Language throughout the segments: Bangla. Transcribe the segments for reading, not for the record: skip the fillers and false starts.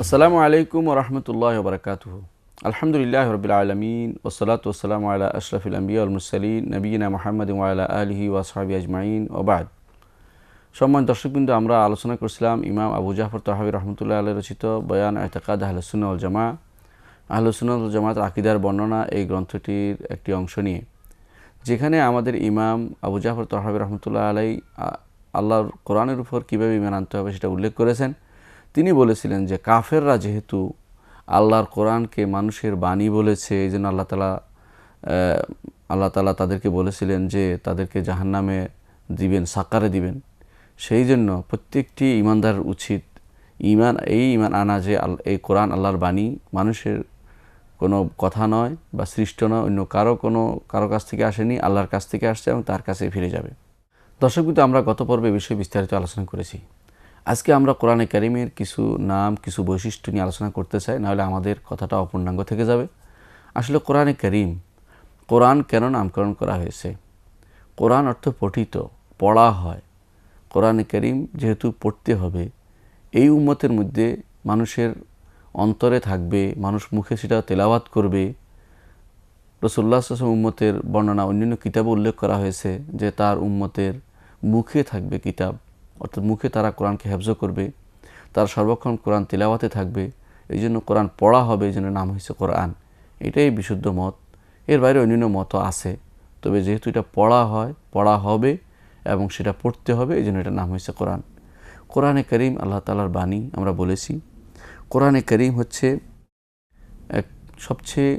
আসসালামু আলাইকুম ওয়া রাহমাতুল্লাহি ওয়া বারাকাতুহু। আলহামদুলিল্লাহি রাব্বিল আলামিন ওয়াসসালাতু ওয়াসসালামু আলা আশরাফিল আম্বিয়া ওয়াল মুরসালিন নবিয়িনা মুহাম্মাদিন ওয়া আলা আলিহি ওয়া আসহাবিহি আজমাইন ওয়া বা'দ। সম্মানিত দর্শকবৃন্দ, আমরা আলোচনা করছিলাম ইমাম আবু জাফর তাহাবী রাহমাতুল্লাহি আলাইহি রচিত বয়ান ইতিকাদ আহলুস সুন্নাহ ওয়াল জামাআহ, আহলুস সুন্নাহ ওয়াল জামাআতের আকীদার বর্ণনা এই গ্রন্থটির একটি অংশ নিয়ে, যেখানে আমাদের ইমাম আবু জাফর তাহাবী রাহমাতুল্লাহি আলাইহি আল্লাহর কোরআনের উপর কীভাবে ঈমান আনতে হবে সেটা উল্লেখ করেছেন। তিনি বলেছিলেন যে কাফেররা যেহেতু আল্লাহর কোরআনকে মানুষের বাণী বলেছে, এই জন্য আল্লাহ তাআলা তাদেরকে বলেছিলেন যে তাদেরকে জাহান্নামে দিবেন, সাকারে দিবেন। সেই জন্য প্রত্যেকটি ঈমানদার উচিত ঈমান আনা যে এই কোরআন আল্লাহর বাণী, মানুষের কোনো কথা নয় বা সৃষ্ট নয়, অন্য কারো কাছ থেকে আসেনি, আল্লাহর কাছ থেকে আসছে এবং তার কাছে ফিরে যাবে। দর্শকবৃন্দ, আমরা গত পর্বে বিষয়ে বিস্তারিত আলোচনা করেছি। আজকে আমরা কোরআনে কারিমের কিছু নাম, কিছু বৈশিষ্ট্য নিয়ে আলোচনা করতে চাই, নাহলে আমাদের কথাটা অপূর্ণাঙ্গ থেকে যাবে। আসলে কোরআনে কারিম, কোরআন কেন নামকরণ করা হয়েছে? কোরআন অর্থ পঠিত, পড়া হয়। কোরআনে কারিম যেহেতু পড়তে হবে, এই উম্মতের মধ্যে মানুষের অন্তরে থাকবে, মানুষ মুখে সেটা তেলাওয়াত করবে। রাসূলুল্লাহ সাল্লাল্লাহু আলাইহি ওয়াসাল্লাম উম্মতের বর্ণনা অন্যান্য কিতাবে উল্লেখ করা হয়েছে যে তার উম্মতের মুখে থাকবে কিতাব, অর্থাৎ মুখে তারা কোরআনকে হেফজ করবে, তারা সর্বক্ষণ কোরআন তিলাওয়াতে থাকবে। এই জন্য কোরআন পড়া হবে, এই জন্য নাম হয়েছে কোরআন। এটাই বিশুদ্ধ মত। এর বাইরে অন্যান্য মতও আছে, তবে যেহেতু এটা পড়া হয়, পড়া হবে এবং সেটা পড়তে হবে, এই জন্য এটার নাম হয়েছে কোরআন। কোরআনে কারিম আল্লাহ তাআলার বাণী। আমরা বলেছি কোরআনে কারিম হচ্ছে এক সবচেয়ে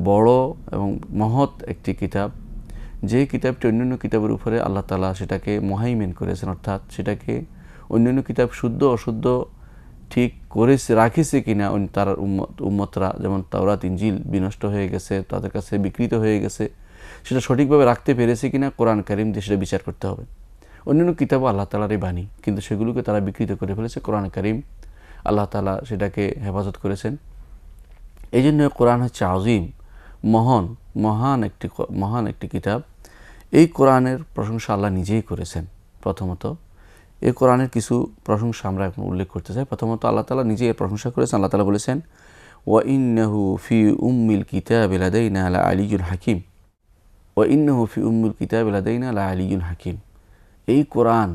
বড় এবং মহৎ একটি কিতাব, যে কিতাবটি অন্যান্য কিতাবের উপরে আল্লাহ তাআলা সেটাকে মুহাইমিন করেছেন, অর্থাৎ সেটাকে অন্যান্য কিতাব শুদ্ধ অশুদ্ধ ঠিক করেছে রাখিছে কিনা তার উম্মতরা, যেমন তাওরাত ইনজিল বিনষ্ট হয়ে গেছে, তাদের কাছে বিকৃত হয়ে গেছে, সেটা সঠিকভাবে রাখতে পেরেছে কিনা কোরআন কারিম দিয়ে সেটা বিচার করতে হবে। অন্যান্য কিতাবও আল্লাহ তাআলারই বাণী, কিন্তু সেগুলোকে তারা বিকৃত করে ফেলেছে। কোরআন কারিম আল্লাহ তাআলা সেটাকে হেফাজত করেছেন। এই জন্য কোরআন হচ্ছে আজিম, মহান একটি কিতাব। এই কোরআনের প্রশংসা আল্লাহ নিজেই করেছেন। প্রথমত এই কোরআনের কিছু প্রশংসা আমরা এখন উল্লেখ করতে চাই। প্রথমত আল্লাহ তাআলা নিজেই এর প্রশংসা করেছেন। আল্লাহ তাআলা বলেছেন, ওয়া ইন্নাহু ফি উম্মিল কিতাবি লাদাইনা লা আলিয়্যুন হাকিম। ওয়া ইন্নাহু ফি উম্মিল কিতাবি লাদাইনা লা আলিয়্যুন হাকিম। এই কোরআন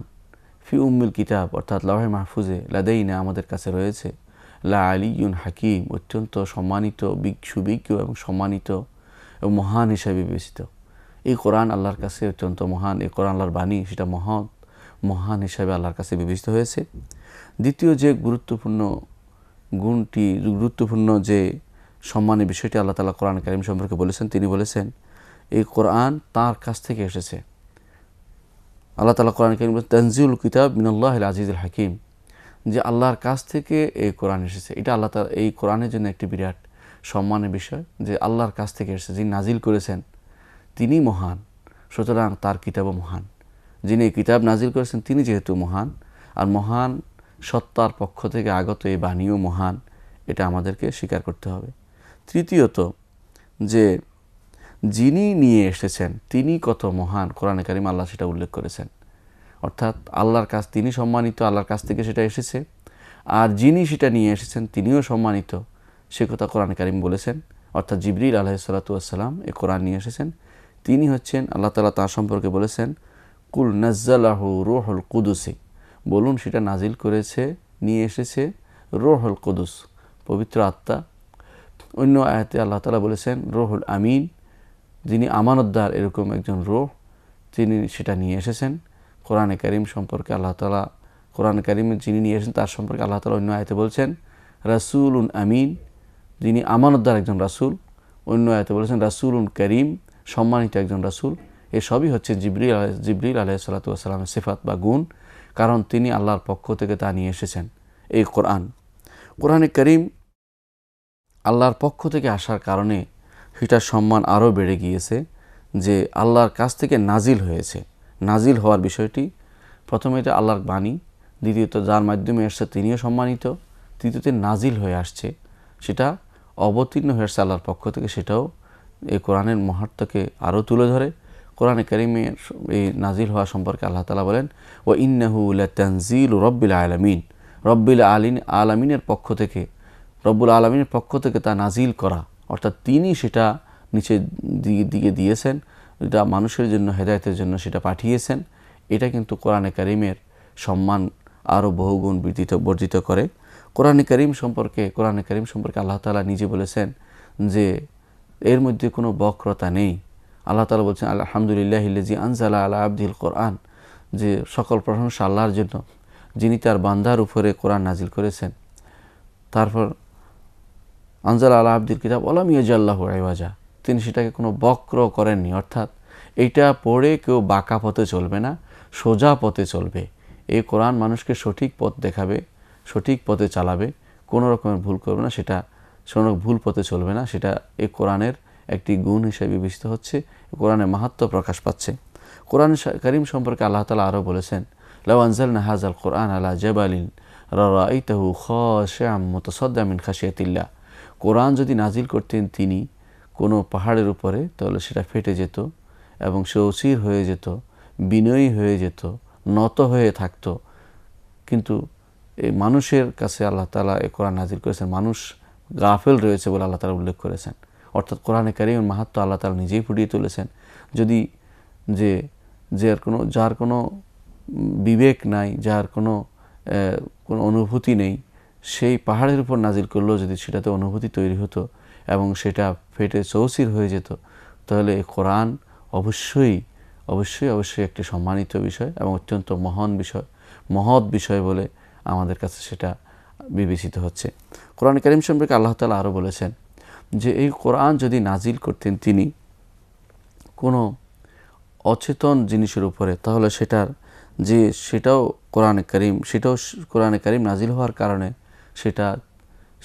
ফি উম্মিল কিতাব অর্থাৎ লাওহে মাহফুজে, লাদাইনা আমাদের কাছে রয়েছে, লা আলিয়্যুন হাকিম অত্যন্ত সম্মানিত, সুবিজ্ঞ এবং সম্মানিত এবং মহান হিসাবে বিবেচিত। এই কোরআন আল্লাহর কাছে অত্যন্ত মহান। এই কোরআন আল্লাহর বাণী, সেটা মহান হিসাবে আল্লাহর কাছে বিবেচিত হয়েছে। দ্বিতীয় যে গুরুত্বপূর্ণ যে সম্মানের বিষয়টি আল্লাহ তাআলা কোরআন কারীম সম্পর্কে বলেছেন, তিনি বলেছেন এই কোরআন তাঁর কাছ থেকে এসেছে। আল্লাহ তাআলা কোরআন কারীম বলেছেন, তানজিলুল কিতাব মিনাল্লাহিল আজিজুল হাকিম, যে আল্লাহর কাছ থেকে এই কোরআন এসেছে। এটা আল্লাহ তাআলা এই কোরআনের জন্য একটি বিরাট সম্মানের বিষয়, যে আল্লাহর কাছ থেকে এসেছে, যিনি নাজিল করেছেন তিনি মহান, সুতরাং তার কিতাবও মহান। যিনি এই কিতাব নাজিল করেছেন তিনি যেহেতু মহান, আর মহান সত্তার পক্ষ থেকে আগত এই বাণীও মহান, এটা আমাদেরকে স্বীকার করতে হবে। তৃতীয়ত, যে যিনি নিয়ে এসেছেন তিনি কত মহান, কোরআনে কারীম আল্লাহ সেটা উল্লেখ করেছেন। অর্থাৎ আল্লাহর কাছ তিনি সম্মানিত, আল্লাহর কাছ থেকে সেটা এসেছে, আর যিনি সেটা নিয়ে এসেছেন তিনিও সম্মানিত, সে কথা কোরআনে কারীম বলেছেন। অর্থাৎ জিবরিল আলাইহিস সালাতু ওয়াস সালাম এই কোরআন নিয়ে এসেছেন, তিনি হচ্ছেন, আল্লাহ তাআলা তার সম্পর্কে বলেছেন, কুল নাজ্জালাহু রূহুল কুদুস, বলুন সেটা নাজিল করেছে, নিয়ে এসেছে রূহুল কুদুস, পবিত্র আত্মা। অন্য আয়াতে আল্লাহ তাআলা বলেছেন রূহুল আমিন, যিনি আমানতদার, এরকম একজন রূহ, তিনি সেটা নিয়ে এসেছেন। কোরআনে কারীম সম্পর্কে আল্লাহ তাআলা, কোরআনে কারীমে যিনি নিয়ে এসেছেন তার সম্পর্কে আল্লাহ তাআলা অন্য আয়াতে বলছেন রাসূলুন আমিন, যিনি আমানতদার একজন রাসূল। অন্য আয়াতে বলেছেন রাসূলুন কারীম, সম্মানিত একজন রাসূল। এসবই হচ্ছে জিবরিল আলাইহিস সালাতু ওয়াস সালামের সিফাত বা গুণ, কারণ তিনি আল্লাহর পক্ষ থেকে তা নিয়ে এসেছেন। এই কোরআনে কারীম আল্লাহর পক্ষ থেকে আসার কারণে সেটার সম্মান আরও বেড়ে গিয়েছে, যে আল্লাহর কাছ থেকে নাজিল হয়েছে। নাজিল হওয়ার বিষয়টি, প্রথমে এটা আল্লাহর বাণী, দ্বিতীয়ত যার মাধ্যমে এসছে তিনিও সম্মানিত, তৃতীয়তে নাজিল হয়ে আসছে, সেটা অবতীর্ণ হয়ে আসছে আল্লাহর পক্ষ থেকে, সেটাও এই কোরআনের মাহাত্ম্যকে আরও তুলে ধরে। কোরআনে কারীমের এই নাজিল হওয়া সম্পর্কে আল্লাহ তাআলা বলেন, ওয়া ইন্নাহু লাতানজিলু রাব্বিল আলামিন, রব্বিল আলামিনের পক্ষ থেকে, রব্বুল আলামিনের পক্ষ থেকে তা নাজিল করা, অর্থাৎ তিনি সেটা নিচে দিকে দিয়েছেন, এটা মানুষের জন্য হেদায়েতের জন্য সেটা পাঠিয়েছেন। এটা কিন্তু কোরআনে কারিমের সম্মান আরও বহুগুণ বর্ধিত করে। কোরআনে কারিম সম্পর্কে আল্লাহ তাআলা নিজে বলেছেন যে এর মধ্যে কোনো বক্রতা নেই। আল্লাহ তাআলা বলছেন আলহামদুলিল্লাহিল্লাযী আনজালা আলা আবদিল কোরআন, যে সকল প্রশংসা আল্লাহর জন্য যিনি তার বান্দার উপরে কোরআন নাজিল করেছেন। তারপর আনজালা আলা আবদিল কিতাব ওয়ালাম ইয়াজআল্লাহু ইওয়াজা, তিনি সেটাকে কোনো বক্র করেননি, অর্থাৎ এইটা পড়ে কেউ বাঁকা পথে চলবে না, সোজা পথে চলবে। এই কোরআন মানুষকে সঠিক পথ দেখাবে, সঠিক পথে চালাবে, কোনো রকমের ভুল করবে না, সেটা ভুল পথে চলবে না। সেটা এই কোরআনের একটি গুণ হিসেবে বিবেচিত হচ্ছে, কোরআনের মাহাত্ম্য প্রকাশ পাচ্ছে। কোরআন কারীম সম্পর্কে আল্লাহ তাআলা আরও বলেছেন লাউ আনজালনা হাযাল কোরআন আলা জাবালিন লারাআইতাহু খাশিআম মুতাসাদ্দিআম মিন খাশিয়াতিল্লাহ, কোরআন যদি নাজিল করতেন তিনি কোনো পাহাড়ের উপরে, তাহলে সেটা ফেটে যেত এবং সে অস্থির হয়ে যেত, বিনয়ী হয়ে যেত, নত হয়ে থাকতো। কিন্তু এই মানুষের কাছে আল্লাহ তাআলা এই কোরআন নাজিল করেছেন, মানুষ গাফেল রয়েছে বলে আল্লাহ তাআলা উল্লেখ করেছেন। অর্থাৎ কোরআনে কারীমের মাহাত্ম্য আল্লাহ তাআলা নিজেই ফুটিয়ে তুলেছেন। যদি যার কোনো বিবেক নাই, যার কোনো অনুভূতি নেই, সেই পাহাড়ের উপর নাজিল করলেও যদি সেটাতে অনুভূতি তৈরি হতো এবং সেটা ফেটে চৌচির হয়ে যেত, তাহলে এই কোরআন অবশ্যই একটি সম্মানিত বিষয় এবং অত্যন্ত মহৎ বিষয় বলে আমাদের কাছে সেটা বিবেচিত হচ্ছে। কোরআন কারীম সম্পর্কে আল্লাহ তাআলা আরও বলেছেন যে এই কোরআন যদি নাজিল করতেন তিনি কোনো অচেতন জিনিসের উপরে, তাহলে সেটাও কোরআনে কারীম নাজিল হওয়ার কারণে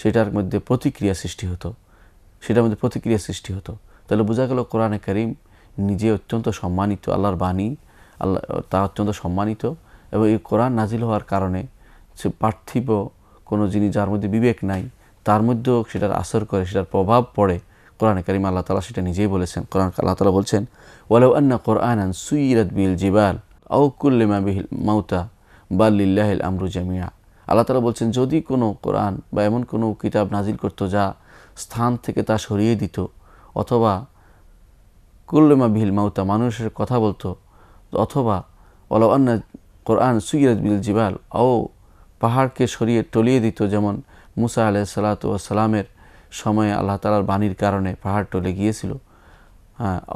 সেটার মধ্যে প্রতিক্রিয়া সৃষ্টি হতো। তাহলে বোঝা গেল কোরআনে কারীম নিজে অত্যন্ত সম্মানিত, আল্লাহর বাণী, তা অত্যন্ত সম্মানিত। এবং এই কোরআন নাজিল হওয়ার কারণে সে পার্থিব কোনো জিনিস যার মধ্যে বিবেক নাই তার মধ্যেও সেটার আসর করে, সেটার প্রভাব পড়ে। কোরআনে কারীম আল্লাহ তাআলা সেটা নিজেই বলেছেন। আল্লাহ তাআলা বলছেন ওয়ালাউ আন্না কোরআনান সুইরাত বিল জিবাল আও কুল্লিমা বিহিল মাউতা বাল লিল্লাহিল আমরু জামিআ। আল্লাহ তাআলা বলছেন যদি কোনো কোরআন বা এমন কোনো কিতাব নাজিল করতো যা স্থান থেকে তা সরিয়ে দিত, অথবা কুল্লিমা বিহিল মাউতা মানুষের কথা বলতো, অথবা ওয়ালাউ আন্না কোরআন সুইরাত বিল জিবাল আও পাহাড়কে টলিয়ে দিত, যেমন মুসা আলাইহিস সালাতু ওয়াস সালামের সময়ে আল্লাহ তাআলার বাণীর কারণে পাহাড় টলে গিয়েছিল।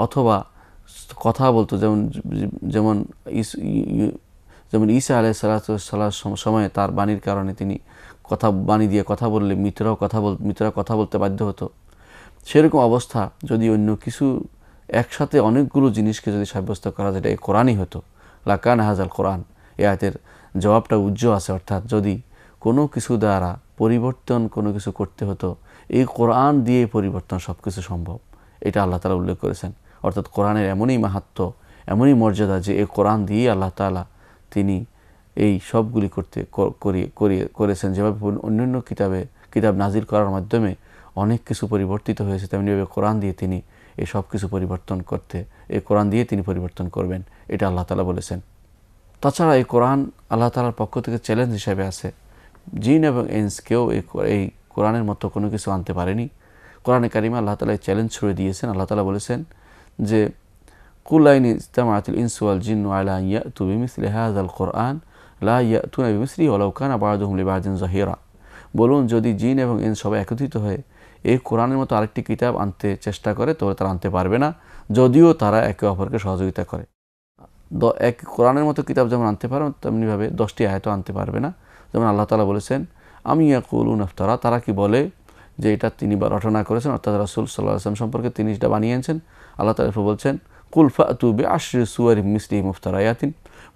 অথবা কথা বলতো, যেমন ঈসা আলাইহিস সালাতু ওয়াস সালামের সময়ে তার বাণীর কারণে তিনি বাণী দিয়ে কথা বললে মৃতরা কথা বলতে বাধ্য হতো। সেরকম অবস্থা যদি অন্য কিছু একসাথে অনেকগুলো জিনিসকে যদি সাব্যস্ত করা যায়, এই কোরআনই হতো। লাকান হাযাল কোরআন, এই আয়াতের জবাবটা উজ্জ্বল আছে। অর্থাৎ যদি কোনো কিছু দ্বারা পরিবর্তন কোনো কিছু করতে হতো, এই কোরআন দিয়ে পরিবর্তন সব কিছু সম্ভব, এটা আল্লাহ তাআলা উল্লেখ করেছেন। অর্থাৎ কোরআনের এমনই মাহাত্ম্য, এমনই মর্যাদা যে এই কোরআন দিয়ে আল্লাহ তাআলা তিনি এই সবগুলি করেছেন। যেভাবে অন্যান্য কিতাব নাজিল করার মাধ্যমে অনেক কিছু পরিবর্তিত হয়েছে, তেমনিভাবে কোরআন দিয়ে তিনি এই সব কিছু কোরআন দিয়ে তিনি পরিবর্তন করবেন, এটা আল্লাহ তাআলা বলেছেন। তাছাড়া এই কোরআন আল্লাহ তাআলার পক্ষ থেকে চ্যালেঞ্জ হিসেবে আছে। জিন এবং ইনস কেউ এই কোরআনের মতো কোনো কিছু আনতে পারেনি। কোরআনে কারিমে আল্লাহ তাআলা এই চ্যালেঞ্জ ছুড়ে দিয়েছেন। আল্লাহ তাআলা বলেছেন যে কুল ইন ইজতামাআতিল ইনসু ওয়াল জিন্নু আলা আন ইয়াতু বিমিসলি হাযাল কোরআন লা ইয়াতুনা বিমিসলিহি ওয়ালাউ কানা বা'দুহুম লিবা'দিন যাহিরা। বলুন, যদি জিন এবং ইনস সবাই একত্রিত হয়ে এই কোরআনের মতো আরেকটি কিতাব আনতে চেষ্টা করে, তবে তারা আনতে পারবে না, যদিও তারা একে অপরকে সহযোগিতা করে। কোরআনের মতো কিতাব যেমন আনতে পারে, তেমনিভাবে 10টি আয়াতও আনতে পারবে না। যেমন আল্লাহ তাআলা বলেছেন আম ইয়াকুলুনা ইফতারা, তারা কি বলে যে এটা তিনি রচনা করেছেন, অর্থাৎ রাসূল সাল্লাল্লাহু আলাইহি ওয়াসাল্লাম সম্পর্কে তিনি এটা বানিয়েছেন। আল্লাহ তাআলা বলছেন কুল ফাতু বিআশরি সুওয়ারিন মিসলিহি মুফতারায়াতিন,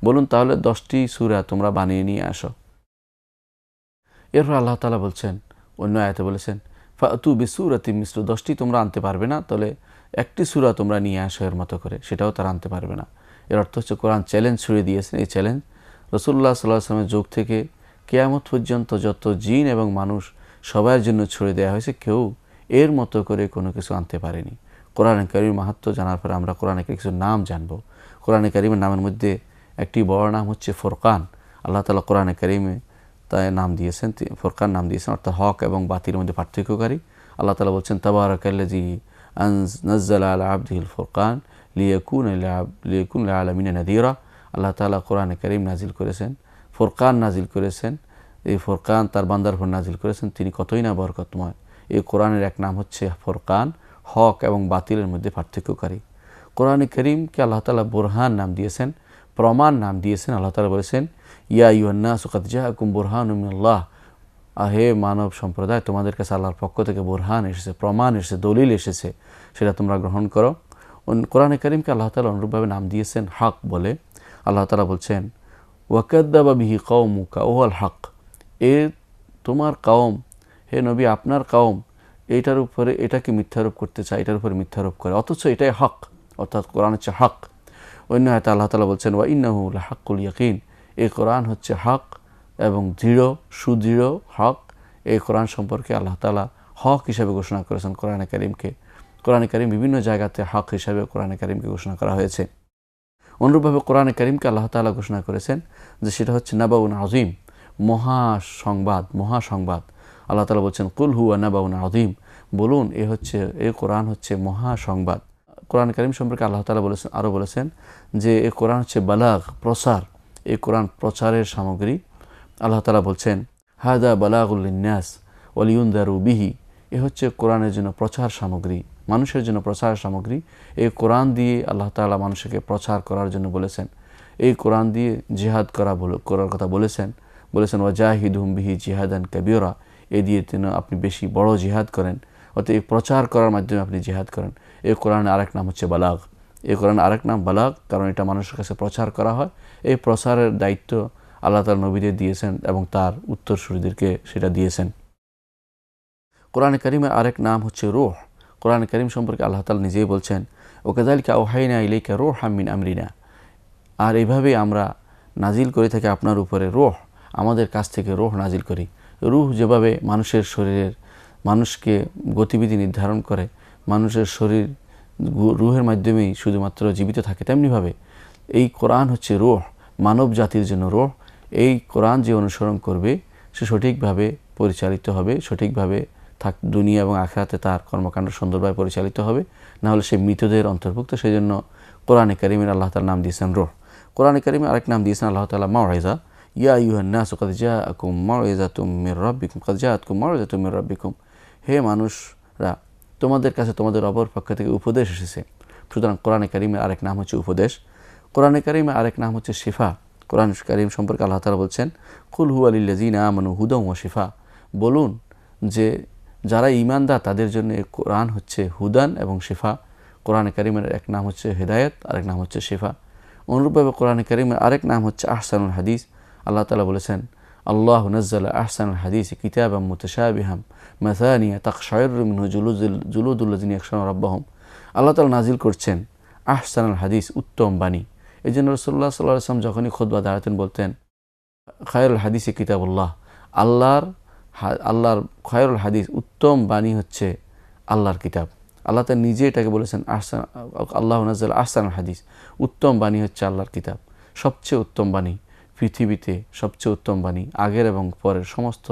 বলুন তাহলে 10টি সূরা তোমরা বানিয়ে নিয়ে আসো। এরপর আল্লাহ তাআলা বলছেন, অন্য আয়াতে বলেছেন ফাতু বিসূরাতিন মিসলু, 10টি তোমরা আনতে পারবে না, তাহলে একটি সূরা তোমরা নিয়ে আসো এর মতো করে, সেটাও তারা আনতে পারবে না। এর অর্থ হচ্ছে কোরআন চ্যালেঞ্জ ছুড়ে দিয়েছেন। এই চ্যালেঞ্জ রাসূলুল্লাহ সাল্লাল্লাহু আলাইহি ওয়াসাল্লামের যুগ থেকে কিয়ামত পর্যন্ত যত জিন এবং মানুষ সবার জন্য ছুড়ে দেওয়া হয়েছে, কেউ এর মতো করে কোনো কিছু আনতে পারেনি। কোরআন কারীমের মাহাত্ম্য জানার পরে আমরা কোরআনের কিছু নাম জানব। কোরআন কারীমের নামের মধ্যে একটি বড় নাম হচ্ছে ফুরকান। আল্লাহ তাআলা কোরআন কারীমে তাই নাম দিয়েছেন, ফুরকান নাম দিয়েছেন, অর্থাৎ হক এবং বাতিলের মধ্যে পার্থক্যকারী। আল্লাহ তাআলা বলছেন তাবারাকাল্লাযী নাজ্জালা আলা আবদিহিল ফুরকান লিয়াকুনা লিল আলামিনা নাযীরা। আল্লাহ তাআলা কোরআনে কারীম নাজিল করেছেন, ফুরকান নাজিল করেছেন। এই ফুরকান তার বান্দার উপর নাজিল করেছেন, তিনি কতই না বরকতময়। এই কোরআনের এক নাম হচ্ছে ফুরকান, হক এবং বাতিলের মধ্যে পার্থক্যকারী। কোরআনে কারীমকে আল্লাহ তাআলা বুরহান নাম দিয়েছেন, প্রমাণ নাম দিয়েছেন। আল্লাহ তাআলা বলেছেন ইয়া আইয়ুহান নাসু কাদ জাআকুম বুরহানুম মিনাল্লাহ, হে মানব সম্প্রদায়, তোমাদের কাছে আল্লাহর পক্ষ থেকে বুরহান এসেছে, প্রমাণ এসেছে, দলিল এসেছে, সেটা তোমরা গ্রহণ করো। কোরআনে কারীমকে আল্লাহ তাআলা অনুরূপভাবে নাম দিয়েছেন হক বলে। আল্লাহ তাআলা বলছেন ওয়াকাদ্দাবা বিহি কওমুকা ওয়াল হক, এ তোমার কওম, হে নবী আপনার কওম এইটার উপরে এটাকে মিথ্যারোপ করতে চায়, এটার উপরে মিথ্যারোপ করে, অথচ এটাই হক, অর্থাৎ কোরআন হচ্ছে হক। অন্য আয়াতে আল্লাহ তাআলা বলছেন ওয়া ইন্নাহু লাহাক্কুল ইয়াকিন, এই কোরআন হচ্ছে হক এবং দৃঢ় সুদৃঢ় হক। এই কোরআন সম্পর্কে আল্লাহ তাআলা হক হিসাবে ঘোষণা করেছেন কোরআনে কারীমকে। কোরআনে কারীম বিভিন্ন জায়গাতে হক হিসাবে কোরআনে কারীমকে ঘোষণা করা হয়েছে। অনুরূপভাবে কোরআনে কারীমকে আল্লাহ তাআলা ঘোষণা করেছেন যে সেটা হচ্ছে নাবাউন আযীম, মহাসংবাদ, মহাসংবাদ। আল্লাহ তাআলা বলছেন কুল হুয়া নাবাউন আযীম, বলুন এই কোরআন হচ্ছে মহাসংবাদ। কোরআন কারীম সম্পর্কে আল্লাহ তাআলা বলেছেন, আরও বলেছেন যে এই কোরআন হচ্ছে বালাগ, প্রচার, এই কোরআন প্রচারের সামগ্রী। আল্লাহ তাআলা বলছেন হাদা বালাগুল লিন্নাস ওয়া লিউনযারু বিহি, এ হচ্ছে কোরআনের জন্য প্রচার সামগ্রী, মানুষের জন্য প্রচার সামগ্রী। এই কোরআন দিয়ে আল্লাহ তাআলা মানুষকে প্রচার করার জন্য বলেছেন, এই কোরআন দিয়ে জিহাদ করার কথা বলেছেন ওয়াজাহিদুহুম বিহি জিহাদান কাবীরা, এ দিয়ে আপনি বেশি বড় জিহাদ করেন, অর্থাৎ এই প্রচার করার মাধ্যমে আপনি জিহাদ করেন। এই কোরআনের আরেক নাম হচ্ছে বালাগ, এই কোরআনের আরেক নাম বালাগ, কারণ এটা মানুষের কাছে প্রচার করা হয়। এই প্রচারের দায়িত্ব আল্লাহ তাআলা নবীদের দিয়েছেন এবং তার উত্তরসূরিদেরকে সেটা দিয়েছেন। কোরআনে কারীমের আরেক নাম হচ্ছে রূহ। কোরআনে কারীম সম্পর্কে আল্লাহ তাআলা নিজেই বলছেন ওয়াকাযালিকা আওহাইনা ইলাইকা রূহাম মিন আমরিনা, আর এইভাবেই আমরা নাজিল করে থাকি আপনার উপরে রূহ, আমাদের কাছ থেকে রূহ নাজিল করি। রূহ যেভাবে মানুষের শরীরের মানুষকে গতিবিধি নির্ধারণ করে, মানুষের শরীর রূহের মাধ্যমেই শুধুমাত্র জীবিত থাকে, তেমনিভাবে এই কোরআন হচ্ছে রূহ, মানব জাতির জন্য রূহ। এই কোরআন যে অনুসরণ করবে সে সঠিকভাবে পরিচালিত হবে, সঠিকভাবে দুনিয়া এবং আখিরাতে তার কর্মকাণ্ড সুন্দরভাবে পরিচালিত হবে, না হলে সে মৃতদের অন্তর্ভুক্ত। সেই জন্য কোরআনে কারীমের আল্লাহ তাআলা নাম দিয়েছেন রূহ। কোরআনে কারীমের আরেক নাম দিয়েছেন আল্লাহ তাআলা মাউইযা, ইয়া আইয়ুহান নাসু কাদ জাআকুম মাউইযাতুম মির রাব্বিকুম কাদ জাআতকুম মাউইযাতুম মির রাব্বিকুম, হে মানুষরা, তোমাদের কাছে তোমাদের রবের পক্ষ থেকে উপদেশ এসেছে। সুতরাং কোরআনে কারীমের আরেক নাম হচ্ছে উপদেশ। কোরআনে কারীমের আরেক নাম হচ্ছে শিফা। কোরআন কারীম সম্পর্কে আল্লাহ তাআলা বলছেন কুল হুয়া লিল্লাযিনা আমানু হুদাও ওয়া শিফা, বলুন যে যারা ঈমানদার তাদের জন্য এই কোরআন হচ্ছে হুদান এবং শিফা। কোরআনে কারীমের এক নাম হচ্ছে হেদায়েত, আরেক নাম হচ্ছে শিফা। অনুরূপভাবে কোরআনে কারীমের আরেক নাম হচ্ছে আহসানুল হাদিস। আল্লাহ তাআলা বলেছেন আল্লাহু নাজ্জালা আহসানুল হাদিস কিতাবাম মুতাশাবিহাম মাসানিয়া তাকশাইরু মিনহু জুলুদুল লাযিনা ইয়াখশাউনা রাব্বাহুম। আল্লাহ তাআলা নাজিল করছেন আহসানুল হাদিস, উত্তম বাণী। এই জন্য রাসূলুল্লাহ সাল্লাল্লাহু আলাইহি ওয়াসাল্লাম যখনই খুতবা দাঁড়াতেন বলতেন খায়রুল হাদিসে কিতাবুল্লাহ, আল্লাহর খায়রুল হাদিস, উত্তম বাণী হচ্ছে আল্লাহর কিতাব। আল্লাহ তাআলা নিজে এটাকে বলেছেন আল্লাহু নাজ্জালা আহসানুল হাদিস, উত্তম বাণী হচ্ছে আল্লাহর কিতাব। সবচেয়ে উত্তম বাণী পৃথিবীতে, সবচেয়ে উত্তম বাণী আগের এবং পরের সমস্ত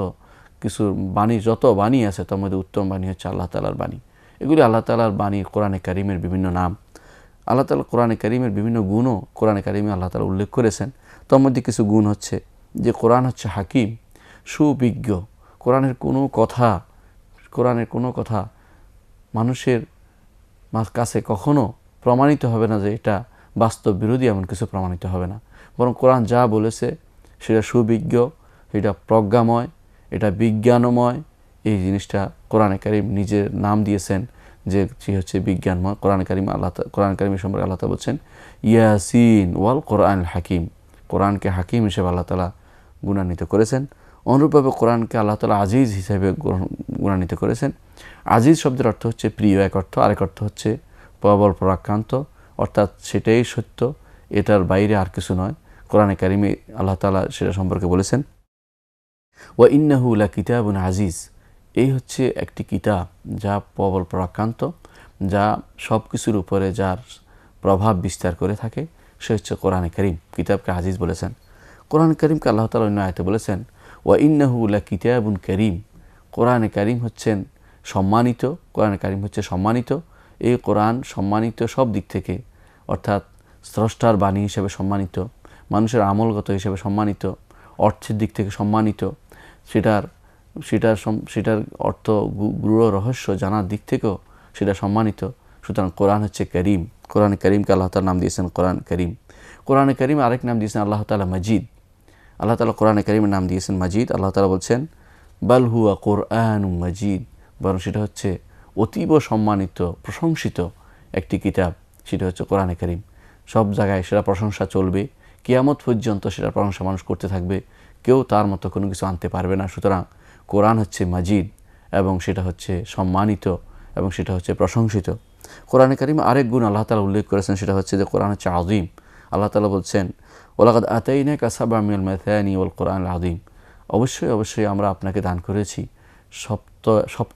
কিছু বাণী, যত বাণী আছে তার মধ্যে উত্তম বাণী হচ্ছে আল্লাহ তাআলার বাণী। এগুলি আল্লাহ তাআলার বাণী। কোরআনে কারীমের বিভিন্ন নাম, আল্লাহ তাআলা কোরআনে কারীমের বিভিন্ন গুণও কোরআনে কারীমে আল্লাহ তাআলা উল্লেখ করেছেন। তার মধ্যে কিছু গুণ হচ্ছে যে কোরআন হচ্ছে হাকিম, সুবিজ্ঞ। কোরআনের কোনো কথা মানুষের কাছে কখনো প্রমাণিত হবে না যে এটা বাস্তব বিরোধী, এমন কিছু প্রমাণিত হবে না। বরং কোরআন যা বলেছে সেটা সুবিজ্ঞ, এটা প্রজ্ঞাময়, এটা বিজ্ঞানময়। এই জিনিসটা কোরআনে কারীম নিজের নাম দিয়েছেন যে হচ্ছে বিজ্ঞানময়। কোরআনে কারীমের সম্পর্কে আল্লাহ তাআলা বলছেন ইয়াসিন ওয়াল কোরআনুল হাকিম, কোরআনকে হাকিম হিসেবে আল্লাহ তাআলা গুণান্বিত করেছেন। অনুরূপভাবে কোরআনকে আল্লাহ তাআলা আজিজ হিসেবে গুণান্বিত করেছেন। আজিজ শব্দের অর্থ হচ্ছে প্রিয় এক অর্থ, আরেক অর্থ হচ্ছে প্রবল পরাক্রান্ত, অর্থাৎ সেটাই সত্য, এটার বাইরে আর কিছু নয়। কোরআনে কারীমে আল্লাহ তাআলা সেটা সম্পর্কে বলেছেন ওয়া ইন্নাহু লাকিতাবুন আজিজ, এই হচ্ছে একটি কিতাব যা প্রবল পরাক্রান্ত, যা সব কিছুর উপরে যার প্রভাব বিস্তার করে থাকে, সে হচ্ছে কোরআনে কারীম। কিতাবকে আজিজ বলেছেন। কোরআন কারীমকে আল্লাহ তাআলা অন্য আয়াতে বলেছেন ওয়া ইন্নাহু লাকিতাবুন কারীম, কোরআনে কারীম হচ্ছেন সম্মানিত, কোরআনে কারীম হচ্ছে সম্মানিত। এই কোরআন সম্মানিত সব দিক থেকে, অর্থাৎ স্রষ্টার বাণী হিসেবে সম্মানিত, মানুষের আমলগত হিসেবে সম্মানিত, অর্থের দিক থেকে সম্মানিত, সেটার অর্থ গূঢ় রহস্য জানার দিক থেকেও সেটা সম্মানিত। সুতরাং কোরআন হচ্ছে করিম। কোরআন করিমকে আল্লাহ তাআলা নাম দিয়েছেন কোরআন করিম। কোরআনে করিম আরেক নাম দিয়েছেন আল্লাহ তাআলা মজিদ। আল্লাহ তাআলা কোরআনে করিমের নাম দিয়েছেন মজিদ। আল্লাহ তাআলা বলছেন বাল হুয়া কোরআনুম মজিদ, বরং সেটা হচ্ছে অতীব সম্মানিত প্রশংসিত একটি কিতাব, সেটা হচ্ছে কোরআনে করিম। সব জায়গায় সেটা প্রশংসা চলবে, কিয়ামত পর্যন্ত সেটা প্রশংসা মানুষ করতে থাকবে, কেউ তার মতো কোনো কিছু আনতে পারবে না। সুতরাং কোরআন হচ্ছে মাজিদ এবং সেটা হচ্ছে সম্মানিত এবং সেটা হচ্ছে প্রশংসিত। কোরআনে কারিমে আরেক গুণ আল্লাহ তাআলা উল্লেখ করেছেন, সেটা হচ্ছে যে কোরআন হচ্ছে আযীম। আল্লাহ তাআলা বলছেন ওয়ালাকাদ আতাইনাকা সাবআম মিনাল মাথানি ওয়াল কোরআনিল আযীম, অবশ্যই আমরা আপনাকে দান করেছি সব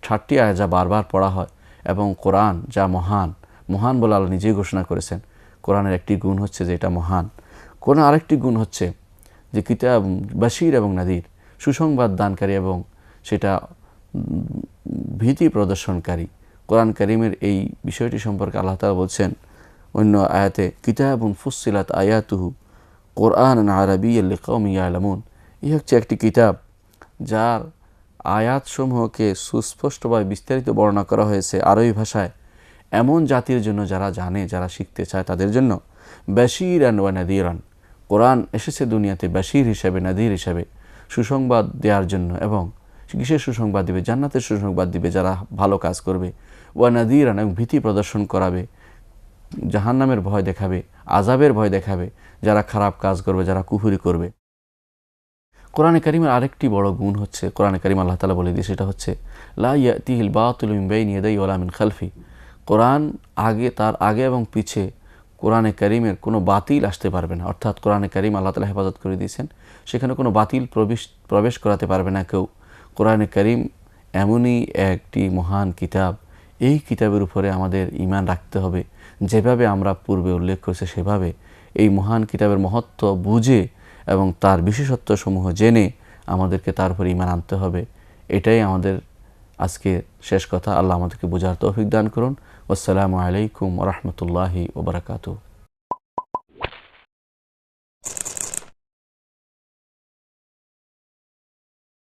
60টি আয়াত যা বারবার পড়া হয়, এবং কোরআন যা মহান, মহান বলে আল্লাহ নিজেই ঘোষণা করেছেন। কোরআনের একটি গুণ হচ্ছে যে এটা মহান। কোরআন আরেকটি গুণ হচ্ছে যে কিতাব বাশীর এবং নাদির, সুসংবাদ দানকারী এবং সেটা ভীতি প্রদর্শনকারী। কোরআন কারীমের এই বিষয়টি সম্পর্কে আল্লাহ তাআলা বলছেন অন্য আয়াতে কিতাবুন ফুসসিলাত আয়াতুহু কোরআনান আরাবিয়্যান লিকাওমিন ইয়ালামুন, এই হচ্ছে একটি কিতাব যার আয়াতসমূহকে সুস্পষ্টভাবে বিস্তারিত বর্ণনা করা হয়েছে আরবি ভাষায় এমন জাতির জন্য যারা জানে, যারা শিখতে চায় তাদের জন্য। বাশীরান ওয়া নাযীরান, কোরআন এসেছে দুনিয়াতে বাশীর হিসাবে, নাযীর হিসাবে, সুসংবাদ দেওয়ার জন্য। এবং কিসের সুসংবাদ দিবে? জান্নাতের সুসংবাদ দিবে যারা ভালো কাজ করবে। ওয়া নাযীরান, এবং ভীতি প্রদর্শন করাবে, জাহান্নামের ভয় দেখাবে, আযাবের ভয় দেখাবে যারা খারাপ কাজ করবে, যারা কুফরি করবে। কোরআনে কারীমের আরেকটি বড় গুণ হচ্ছে, কোরআনে কারীম আল্লাহ তাআলা বলে দিয়ে সেটা হচ্ছে লা ইয়াতিহিল বাতিলু মিন বাইনি ইয়াদাইহি ওয়ালা মিন খালফি, কোরআন তার আগে এবং পিছে কোরআনে কারীমের কোনো বাতিল আসতে পারবে না। অর্থাৎ কোরআনে কারীম আল্লাহ তাআলা হেফাজত করে দিয়েছেন, সেখানে কোনো বাতিল প্রবেশ করাতে পারবে না কেউ। কোরআনে কারীম এমনই একটি মহান কিতাব, এই কিতাবের উপরে আমাদের ঈমান রাখতে হবে। যেভাবে আমরা পূর্বে উল্লেখ করেছি সেভাবে এই মহান কিতাবের মহত্ব বুঝে এবং তার বিশেষত্বসমূহ জেনে আমাদেরকে তার উপর ঈমান আনতে হবে। এটাই আমাদের আজকে শেষ কথা। আল্লাহ আমাদেরকে বোঝার তৌফিক দান করুন। আসসালামু আলাইকুম ওয়া রাহমাতুল্লাহি ওয়া বারাকাতুহু।